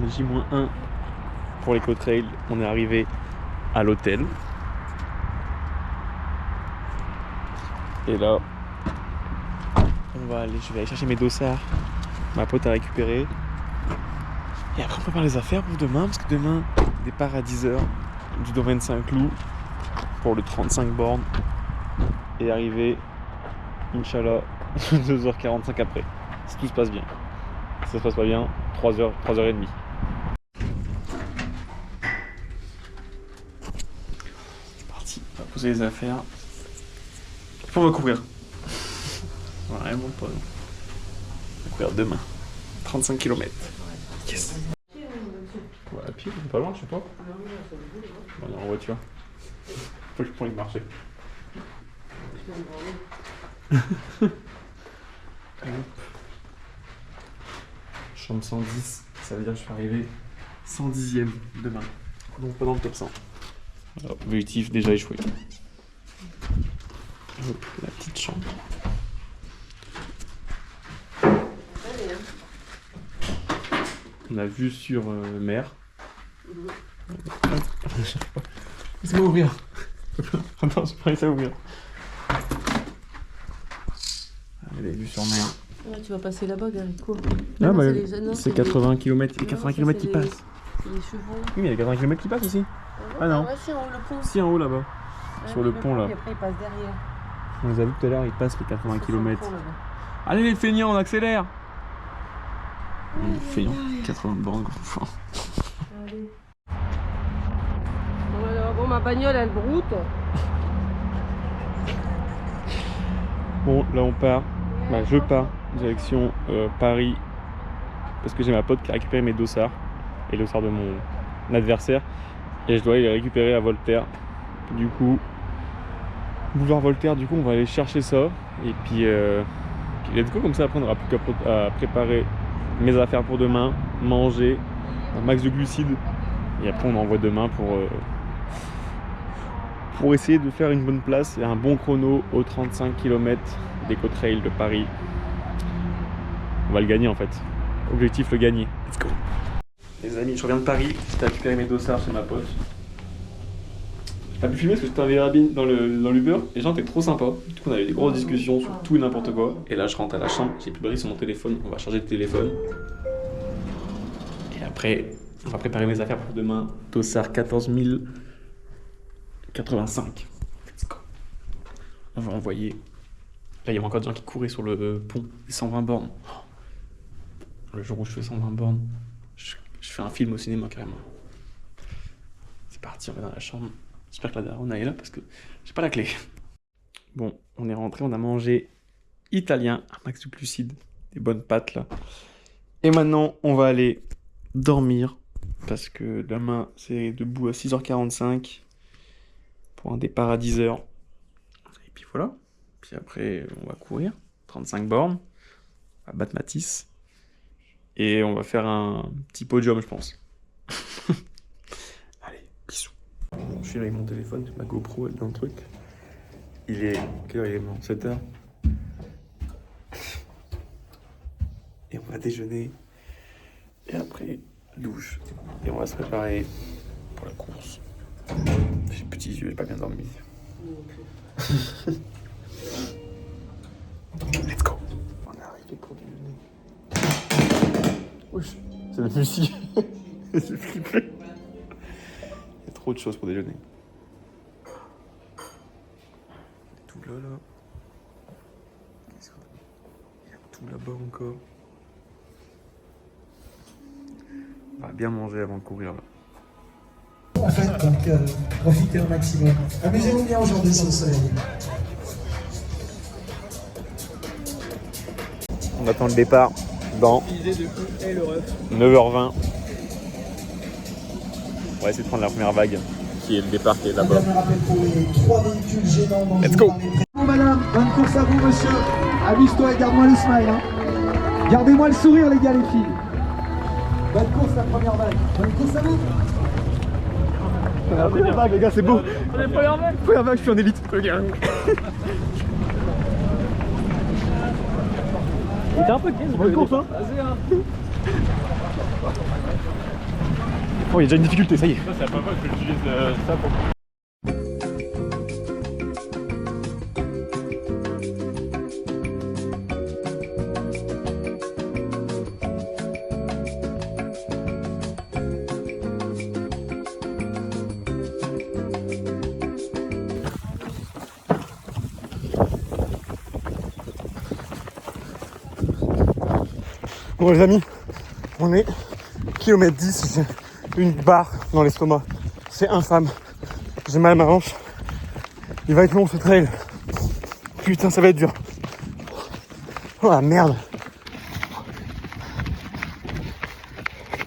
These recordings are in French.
On est J-1 pour l'éco-trail. On est arrivé à l'hôtel. Et là, je vais aller chercher mes dossards. Ma pote a récupéré. Et après on prépare les affaires pour demain, parce que demain, départ à 10h du domaine Saint-Cloud pour le 35 bornes. Et arriver, Inch'Allah, 2h45 après. Si tout se passe bien. Si ça se passe pas bien, 3h30. C'est parti, on va poser les affaires. Après on va courir. Vraiment pas. On va courir demain. 35 km. Yes. Ouais, à pied, pas loin, je sais pas. On est en voiture. Faut que je prenne le marché. Chambre 110, ça veut dire que je suis arrivé 110e demain. Donc pas dans le top 100. Alors, objectif déjà échoué. Hop, la petite chambre. On a vue sur mer. Laisse-moi ouvrir. Attends, je peux pas ouvrir. Les vues sur mer. Ouais, tu vas passer là-bas, Garico. Ah bah, c'est 80 km. Il y a 80 km qui passent. C'est les chevaux. Oui, mais il y a 80 km qui passent ici. Ah non. Ouais, si, en haut, le pont. Si, en haut là-bas. Sur le pont là. Et après, il passe derrière. On les a vus tout à l'heure, ils passent les 80 km. Allez les feignants, on accélère. Feignants, 80 bornes. Allez. Bon, ma bagnole, elle broute. Bon, là on part. Bah, je pars, direction Paris. Parce que j'ai ma pote qui a récupéré mes dossards. Et le dossard de mon adversaire. Et je dois aller les récupérer à Voltaire. Du coup, boulevard Voltaire, du coup on va aller chercher ça. Et puis let's go, comme ça après on n'aura plus qu'à préparer mes affaires pour demain, manger, un max de glucides. Et après on envoie demain pour essayer de faire une bonne place et un bon chrono aux 35 km d'Eco-Trail de Paris. On va le gagner en fait. Objectif, le gagner. Let's go. Les amis, je reviens de Paris, j'ai récupéré mes dossards chez ma pote. J'ai pas pu filmer parce que j'étais en dans l'Uber et les gens étaient trop sympas. Du coup on avait des grosses discussions sur tout et n'importe quoi. Et là je rentre à la chambre, j'ai plus de batterie sur mon téléphone, on va charger le téléphone. Et après, on va préparer mes affaires pour demain. Dossard 14 085. Let's go. On va envoyer. Là il y avait encore des gens qui couraient sur le pont, les 120 bornes. Le jour où je fais 120 bornes, je fais un film au cinéma carrément. C'est parti, on va dans la chambre. J'espère que la daronne est là parce que j'ai pas la clé. Bon, on est rentré, on a mangé italien, un max de glucides, des bonnes pâtes là. Et maintenant, on va aller dormir parce que demain, c'est debout à 6h45 pour un départ à 10h. Et puis voilà. Puis après, on va courir, 35 bornes, on va battre Matisse. Et on va faire un petit podium, je pense. Allez, bisous. Je suis avec mon téléphone, ma GoPro elle est dans le truc. Il est... Quelle heure il est bon 7h. Et on va déjeuner. Et après, douche. Et on va se préparer pour la course. J'ai petits yeux, j'ai pas bien dormi. Let's go. On est arrivé pour déjeuner. Wesh, c'est la musique. J'ai flippé. Il y a trop de choses pour déjeuner. Tout là, là. Il y a tout là-bas encore. On va bien manger avant de courir là. En fait, donc profitez au maximum. Amusez-vous bien aujourd'hui sur le soleil. On attend le départ dans 9h20. On va essayer de prendre la première vague qui est le départ qui est là-bas. Let's go. Bon madame, bonne course à vous monsieur. Amuse-toi et garde-moi le smile. Hein. Gardez-moi le sourire les gars les filles. Bonne course la première vague. Bonne course à vous. La première vague les gars, c'est beau. On est première vague. Première vague, je suis en élite. Regarde. Il était un peu 15. Bonne course hein. Vas-y hein. Oh, il y a déjà une difficulté, ça y est. Ça, c'est la première fois que j'utilise ça pour. Bon les amis, on est kilomètre 10, j'ai une barre dans l'estomac, c'est infâme, j'ai mal à ma hanche, il va être long ce trail, putain ça va être dur, oh la merde,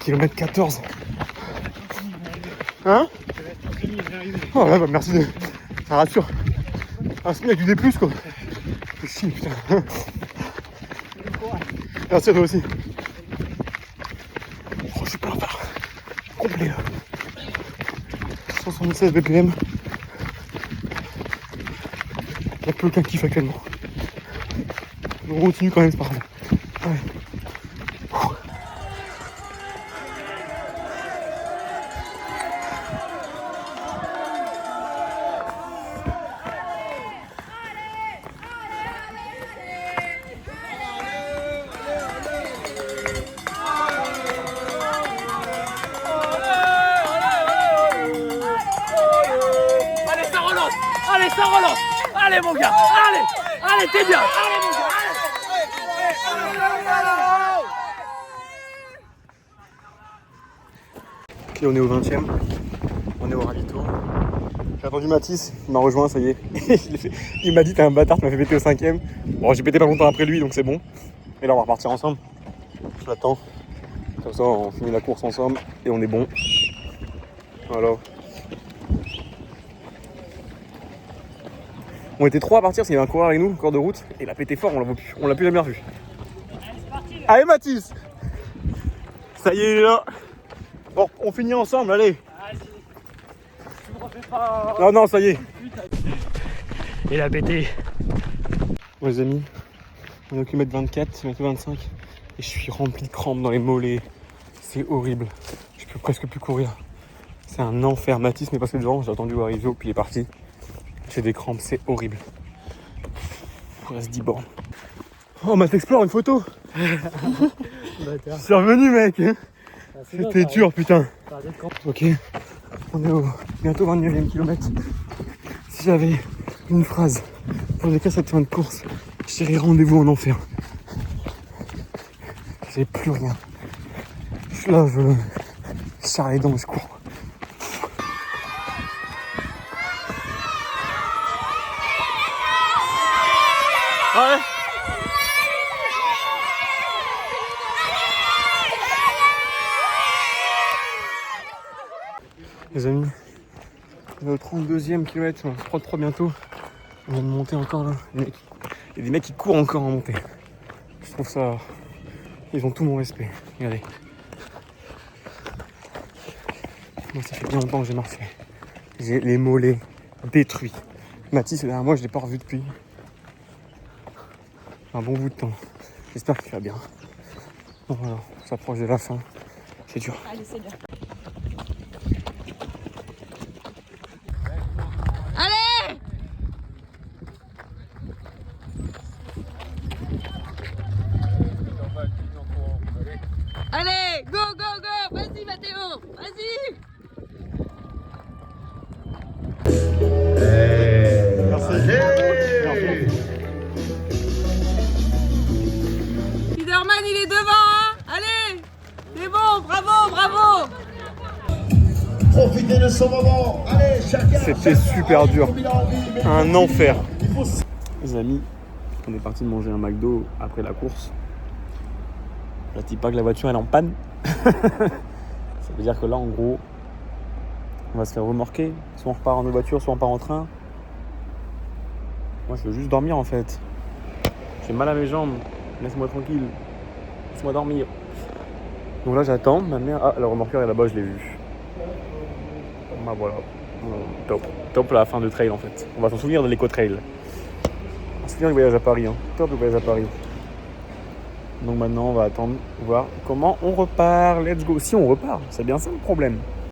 kilomètre 14, hein? Oh là bah merci, ça rassure, ah c'est bien avec du D+, quoi, c'est chier putain. Merci à toi aussi. Oh, je suis pas en retard. Complet là. 76 BPM. Il n'y a plus aucun kiff actuellement. On continue quand même, c'est pas grave. Ouais. Allez, ça relance. Allez, mon gars. Allez. Allez, t'es bien. Allez, mon gars. Ok, on est au 20ème. On est au ravito. J'ai attendu Mathis, il m'a rejoint, ça y est. Il m'a dit t'es un bâtard, tu m'as fait péter au 5ème. Bon, j'ai pété pas longtemps après lui, donc c'est bon. Et là, on va repartir ensemble. Je l'attends. Comme ça, on finit la course ensemble et on est bon. Voilà. On était 3 à partir, s'il y avait un coureur avec nous, corps de route, et il a pété fort, on l'a plus jamais revu. Allez Mathis, ça y est, il est là. Bon, on finit ensemble, allez. Tu me refais pas. Non, non, ça y est. Il a pété. Bon les amis, on est au kilomètre 24, bientôt 25, et je suis rempli de crampes dans les mollets. C'est horrible, je peux presque plus courir. C'est un enfer. Mathis m'est passé devant, j'ai attendu arriver, puis il est parti. J'ai des crampes, c'est horrible. Il reste 10 bornes. Oh, Matt Explore, une photo. Je suis revenu, mec. C'était dur, putain. Ok, on est au bientôt 29e kilomètre. Si j'avais une phrase pour décrire cette fin de course, je dirais rendez-vous en enfer. J'ai plus rien. Là, je serre les dents, je cours. Ouais. Les amis, on est au 32e kilomètre, on va se prendre 3 bientôt. On vient de monter encore là. Il y a des mecs qui courent encore en montée. Je trouve ça... Ils ont tout mon respect. Regardez. Moi ça fait bien longtemps que j'ai marché. J'ai les mollets détruits. Mathis, derrière moi, je l'ai pas revu depuis un bon bout de temps. J'espère qu'il va bien. Bon, voilà, on s'approche de la fin. C'est dur. Allez, c'est bien. Allez! Allez, go, go, go! Vas-y, Mathéo! Vas-y! Spiderman, il est devant, hein? Allez! C'est bon, bravo, bravo! Profitez de ce moment. Allez, chacun. C'était super dur. Un enfer. Les amis, on est parti de manger un McDo après la course. Je dis pas que la voiture elle est en panne. Ça veut dire que là en gros, on va se faire remorquer. Soit on repart en voiture, soit on part en train. Moi je veux juste dormir en fait. J'ai mal à mes jambes. Laisse-moi tranquille. Laisse-moi dormir. Donc là j'attends. Ma mère. Ah, le remorqueur est là-bas, je l'ai vu. Bah voilà. Top. Top la fin de trail en fait. On va s'en souvenir de l'éco-trail. On va se souvenir du voyage à Paris. Hein. Top le voyage à Paris. Donc maintenant, on va attendre, voir comment on repart. Let's go. Si on repart, c'est bien ça le problème.